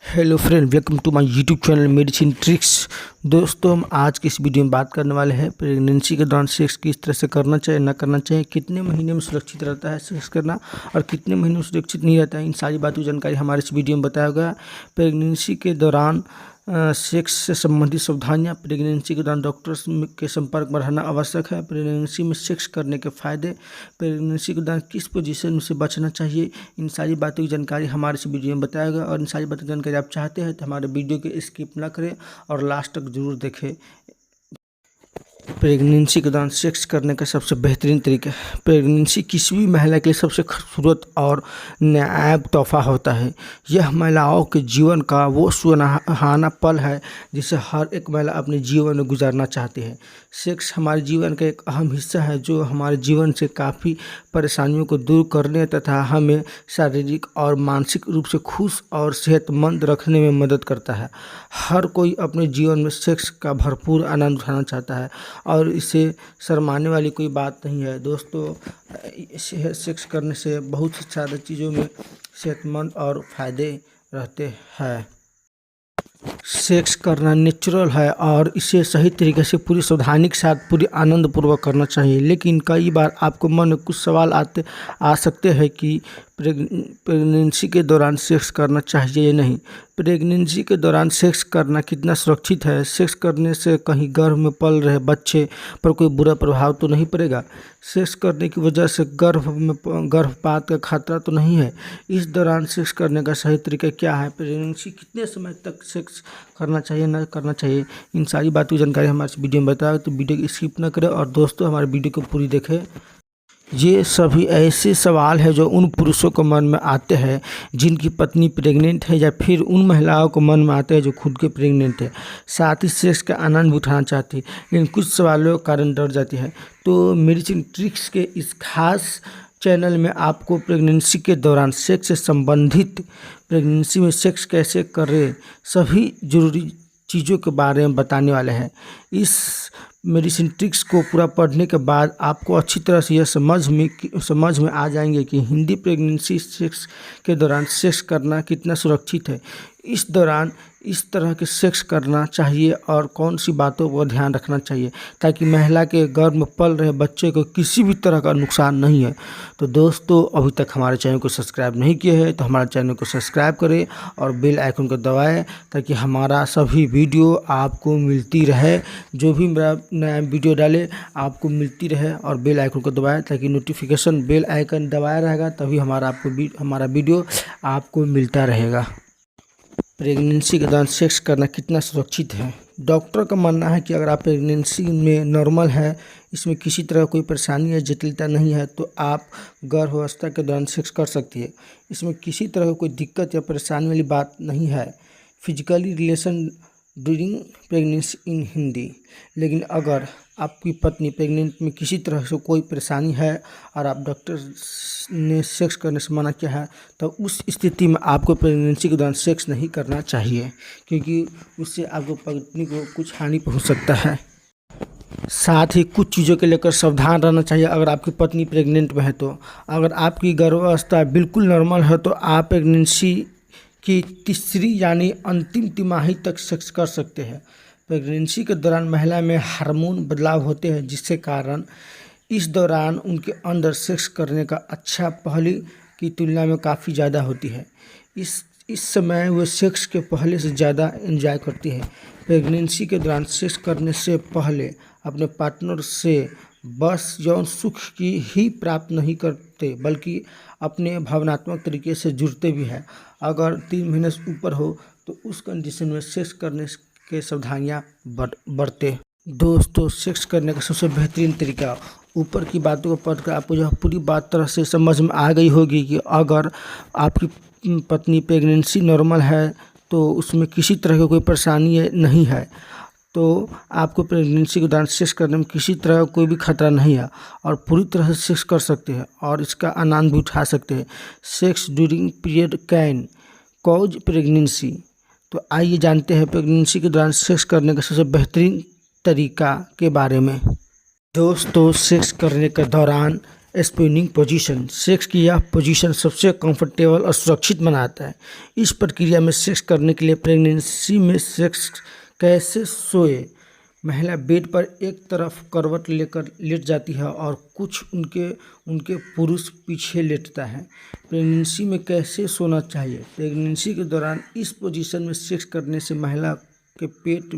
Hello friend, welcome to my YouTube channel medicine tricks. दोस्तों, हम आज की इस वीडियो में बात करने वाले हैं प्रेगनेंसी के दौरान सेक्स किस तरह से करना चाहिए, ना करना चाहिए, कितने महीने में सुरक्षित रहता है सेक्स करना और कितने महीने में सुरक्षित नहीं रहता है। इन सारी बातों की जानकारी हमारे इस वीडियो में बताया गया। प्रेगनेंसी के दौरान सेक्स से संबंधित सावधानियाँ। प्रेगनेंसी के दौरान डॉक्टर्स के संपर्क में रहना आवश्यक है। प्रेगनेंसी में सेक्स करने के फ़ायदे। प्रेगनेंसी के दौरान किस पोजीशन से बचना चाहिए, इन सारी बातों की जानकारी हमारे इस वीडियो में बताया गया। और इन सारी बातों की जानकारी आप चाहते हैं तो हमारे वीडियो के स्किप ना करें और लास्ट तक जरूर देखें। प्रेगनेंसी के दौरान सेक्स करने का सबसे बेहतरीन तरीका। प्रेगनेंसी किसी भी महिला के लिए सबसे खूबसूरत और नायाब तोहफा होता है। यह महिलाओं के जीवन का वो सुनहरा पल है जिसे हर एक महिला अपने जीवन में गुजारना चाहती है। सेक्स हमारे जीवन का एक अहम हिस्सा है जो हमारे जीवन से काफ़ी परेशानियों को दूर करने तथा हमें शारीरिक और मानसिक रूप से खुश और सेहतमंद रखने में मदद करता है। हर कोई अपने जीवन में सेक्स का भरपूर आनंद उठाना चाहता है और इसे शर्माने वाली कोई बात नहीं है। दोस्तों, सेक्स करने से बहुत सी ज़्यादा चीज़ों में सेहतमंद और फ़ायदे रहते हैं। सेक्स करना नेचुरल है और इसे सही तरीके से पूरी सावधानी के साथ पूरी आनंदपूर्वक करना चाहिए। लेकिन कई बार आपको मन में कुछ सवाल आ सकते हैं कि प्रेगनेंसी के दौरान सेक्स करना चाहिए या नहीं। प्रेगनेंसी के दौरान सेक्स करना कितना सुरक्षित है। सेक्स करने से कहीं गर्भ में पल रहे बच्चे पर कोई बुरा प्रभाव तो नहीं पड़ेगा। सेक्स करने की वजह से गर्भपात का खतरा तो नहीं है। इस दौरान सेक्स करने का सही तरीका क्या है, प्रेगनेंसी कितने समय तक सेक्स करना चाहिए ना करना चाहिए, इन सारी बातों की जानकारी हमारे वीडियो में बताया। तो वीडियो को स्किप ना करें और दोस्तों हमारे वीडियो को पूरी देखें। ये सभी ऐसे सवाल हैं जो उन पुरुषों को मन में आते हैं जिनकी पत्नी प्रेग्नेंट है या फिर उन महिलाओं को मन में आते हैं जो खुद के प्रेग्नेंट है, साथ ही सेक्स का आनंद उठाना चाहती है लेकिन कुछ सवालों के कारण डर जाती है। तो मेडिसिन ट्रिक्स के इस खास चैनल में आपको प्रेगनेंसी के दौरान सेक्स से संबंधित, प्रेगनेंसी में सेक्स कैसे करें, सभी ज़रूरी चीज़ों के बारे में बताने वाले हैं। इस मेडिसिन ट्रिक्स को पूरा पढ़ने के बाद आपको अच्छी तरह से यह समझ में आ जाएंगे कि हिंदी प्रेगनेंसी सेक्स के दौरान सेक्स करना कितना सुरक्षित है, इस दौरान इस तरह के सेक्स करना चाहिए और कौन सी बातों पर ध्यान रखना चाहिए ताकि महिला के गर्भ में पल रहे बच्चे को किसी भी तरह का नुकसान नहीं है। तो दोस्तों, अभी तक हमारे चैनल को सब्सक्राइब नहीं किए हैं तो हमारे चैनल को सब्सक्राइब करें और बेल आइकन को दबाएं ताकि हमारा सभी वीडियो आपको मिलती रहे। जो भी मेरा नया वीडियो डाले आपको मिलती रहे और बेल आइकन को दबाएं ताकि नोटिफिकेशन बेल आइकन दबाया रहेगा तभी हमारा वीडियो आपको मिलता रहेगा। प्रेगनेंसी के दौरान सेक्स करना कितना सुरक्षित है। डॉक्टर का मानना है कि अगर आप प्रेगनेंसी में नॉर्मल है, इसमें किसी तरह कोई परेशानी या जटिलता नहीं है तो आप गर्भावस्था के दौरान सेक्स कर सकती है। इसमें किसी तरह की कोई दिक्कत या परेशानी वाली बात नहीं है। फिजिकली रिलेशन ड्यूरिंग प्रेगनेंसी इन हिंदी। लेकिन अगर आपकी पत्नी प्रेग्नेंट में किसी तरह से कोई परेशानी है और आप डॉक्टर ने सेक्स करने से मना किया है तो उस स्थिति में आपको प्रेगनेंसी के दौरान सेक्स नहीं करना चाहिए क्योंकि उससे आपको पत्नी को कुछ हानि पहुंच सकता है। साथ ही कुछ चीज़ों के लेकर सावधान रहना चाहिए अगर आपकी पत्नी प्रेग्नेंट में है तो। अगर आपकी गर्भावस्था बिल्कुल नॉर्मल है तो आप प्रेगनेंसी की तीसरी यानी अंतिम तिमाही तक सेक्स कर सकते हैं। प्रेगनेंसी के दौरान महिला में हार्मोन बदलाव होते हैं जिसके कारण इस दौरान उनके अंदर सेक्स करने का अच्छा पहले की तुलना में काफ़ी ज़्यादा होती है। इस समय वो सेक्स के पहले से ज़्यादा एंजॉय करती है। प्रेगनेंसी के दौरान सेक्स करने से पहले अपने पार्टनर से बस यौन सुख की ही प्राप्त नहीं करते बल्कि अपने भावनात्मक तरीके से जुड़ते भी हैं। अगर 3 महीने से ऊपर हो तो उस कंडीशन में सेक्स करने के सावधानियाँ बरतें। दोस्तों, सेक्स करने का सबसे बेहतरीन तरीका। ऊपर की बातों को पढ़कर आपको यह पूरी बात तरह से समझ में आ गई होगी कि अगर आपकी पत्नी प्रेगनेंसी नॉर्मल है तो उसमें किसी तरह की कोई परेशानी नहीं है तो आपको प्रेगनेंसी के दौरान सेक्स करने में किसी तरह का कोई भी खतरा नहीं है और पूरी तरह से सेक्स कर सकते हैं और इसका आनंद भी उठा सकते हैं। Sex during period can cause pregnancy. तो आइए जानते हैं प्रेगनेंसी के दौरान सेक्स करने का सबसे बेहतरीन तरीका के बारे में। दोस्तों, सेक्स करने के दौरान स्पिनिंग पोजीशन सेक्स की यह पोजीशन सबसे कंफर्टेबल और सुरक्षित बनाता है। इस प्रक्रिया में सेक्स करने के लिए प्रेगनेंसी में सेक्स कैसे सोए। महिला बेड पर एक तरफ करवट लेकर लेट जाती है और कुछ उनके पुरुष पीछे लेटता है। प्रेगनेंसी में कैसे सोना चाहिए। प्रेगनेंसी के दौरान इस पोजीशन में सेक्स करने से महिला के पेट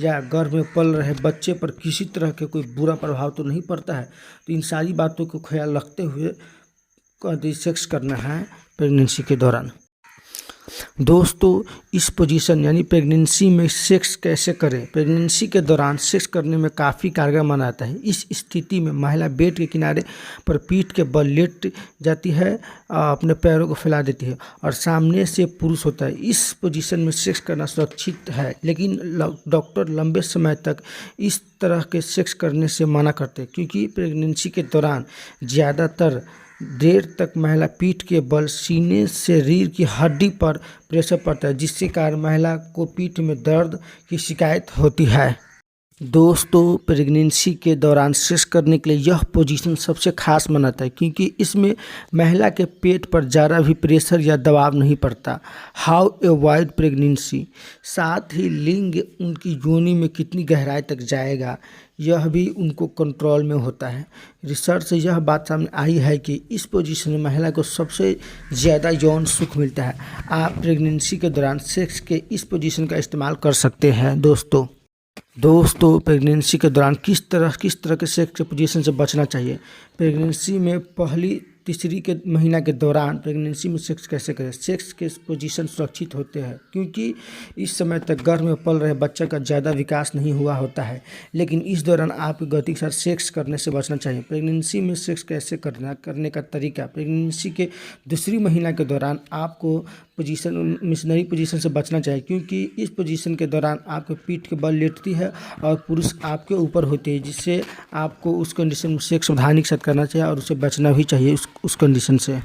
या गर्भ में पल रहे बच्चे पर किसी तरह के कोई बुरा प्रभाव तो नहीं पड़ता है। तो इन सारी बातों को ख्याल रखते हुए सेक्स करना है प्रेगनेंसी के दौरान। दोस्तों, इस पोजीशन यानी प्रेगनेंसी में सेक्स कैसे करें। प्रेगनेंसी के दौरान सेक्स करने में काफ़ी कारगर माना जाता है। इस स्थिति में महिला बेड के किनारे पर पीठ के बल लेट जाती है, अपने पैरों को फैला देती है और सामने से पुरुष होता है। इस पोजीशन में सेक्स करना सुरक्षित है, लेकिन डॉक्टर लंबे समय तक इस तरह के सेक्स करने से मना करते हैं, क्योंकि प्रेगनेंसी के दौरान ज़्यादातर देर तक महिला पीठ के बल सीने से रीढ़ की हड्डी पर प्रेशर पड़ता है, जिसके कारण महिला को पीठ में दर्द की शिकायत होती है। दोस्तों, प्रेगनेंसी के दौरान सेक्स करने के लिए यह पोजीशन सबसे खास माना है, क्योंकि इसमें महिला के पेट पर ज़रा भी प्रेशर या दबाव नहीं पड़ता। हाउ अवॉइड प्रेगनेंसी, साथ ही लिंग उनकी योनि में कितनी गहराई तक जाएगा यह भी उनको कंट्रोल में होता है। रिसर्च से यह बात सामने आई है कि इस पोजीशन में महिला को सबसे ज़्यादा यौन सुख मिलता है। आप प्रेगनेंसी के दौरान सेक्स के इस पोजीशन का इस्तेमाल कर सकते हैं। दोस्तों, प्रेगनेंसी के दौरान किस तरह के सेक्स के पोजीशन से बचना चाहिए। प्रेगनेंसी में पहली तीसरी के महीना के दौरान प्रेगनेंसी में सेक्स कैसे करें। सेक्स के पोजीशन सुरक्षित होते हैं, क्योंकि इस समय तक गर्भ में पल रहे बच्चे का ज़्यादा विकास नहीं हुआ होता है, लेकिन इस दौरान आपको गति के साथ सेक्स करने से बचना चाहिए। प्रेगनेंसी में सेक्स कैसे करने का तरीका। प्रेगनेंसी के दूसरी महीना के दौरान आपको मिशनरी पोजीशन से बचना चाहिए, क्योंकि इस पोजीशन के दौरान आपके पीठ के बल लेटती है और पुरुष आपके ऊपर होते हैं, जिससे आपको उस कंडीशन में सेक्स सावधानी के साथ करना चाहिए और उसे बचना भी चाहिए उस कंडीशन से।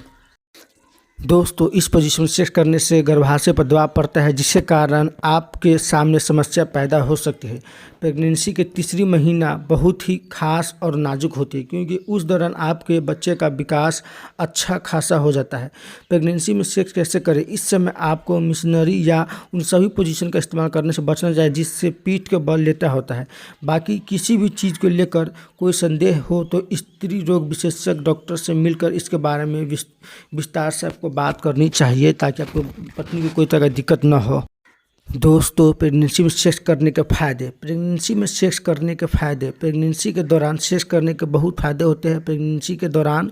दोस्तों, इस पोजीशन में सेक्स करने से गर्भाशय पर दबाव पड़ता है, जिसके कारण आपके सामने समस्या पैदा हो सकती है। प्रेगनेंसी के तीसरी महीना बहुत ही खास और नाजुक होती है, क्योंकि उस दौरान आपके बच्चे का विकास अच्छा खासा हो जाता है। प्रेगनेंसी में सेक्स कैसे करें। इस समय आपको मिशनरी या उन सभी पोजीशन का इस्तेमाल करने से बचना चाहिए जिससे पीठ के बल लेटा होता है। बाकी किसी भी चीज़ को लेकर कोई संदेह हो तो स्त्री रोग विशेषज्ञ डॉक्टर से मिलकर इसके बारे में विस्तार से आपको बात करनी चाहिए, ताकि आपको पत्नी को कोई तरह की दिक्कत न हो। दोस्तों, प्रेगनेंसी में सेक्स करने के फ़ायदे। प्रेगनेंसी के दौरान सेक्स करने के बहुत फ़ायदे होते हैं। प्रेगनेंसी के दौरान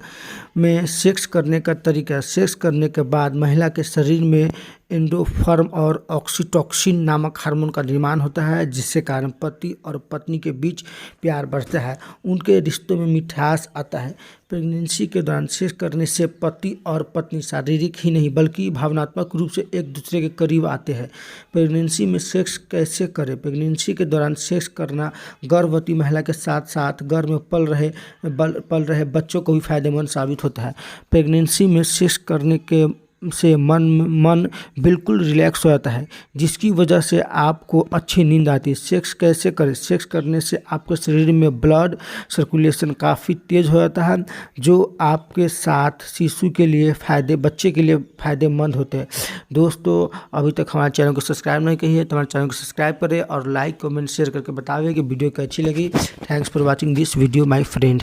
में सेक्स करने का तरीका। सेक्स करने के बाद महिला के शरीर में एंडोफर्म और ऑक्सीटोसिन नामक हार्मोन का निर्माण होता है, जिससे कारण पति और पत्नी के बीच प्यार बढ़ता है, उनके रिश्तों में मिठास आता है। प्रेगनेंसी के दौरान सेक्स करने से पति और पत्नी शारीरिक ही नहीं बल्कि भावनात्मक रूप से एक दूसरे के करीब आते हैं। प्रेगनेंसी में सेक्स कैसे करें। प्रेगनेंसी के दौरान सेक्स करना गर्भवती महिला के साथ साथ गर्भ में पल रहे बच्चों को भी फायदेमंद साबित होता है। प्रेगनेंसी में सेक्स करने के से मन बिल्कुल रिलैक्स हो जाता है, जिसकी वजह से आपको अच्छी नींद आती है। सेक्स कैसे करें। सेक्स करने से आपके शरीर में ब्लड सर्कुलेशन काफ़ी तेज़ हो जाता है, जो आपके साथ शिशु के लिए बच्चे के लिए फ़ायदेमंद होते हैं। दोस्तों, अभी तक हमारे चैनल को सब्सक्राइब नहीं किए है तो हमारे चैनल को सब्सक्राइब करें और लाइक कमेंट शेयर करके बताइए कि वीडियो कैसी लगी। Thanks for watching this video my friend.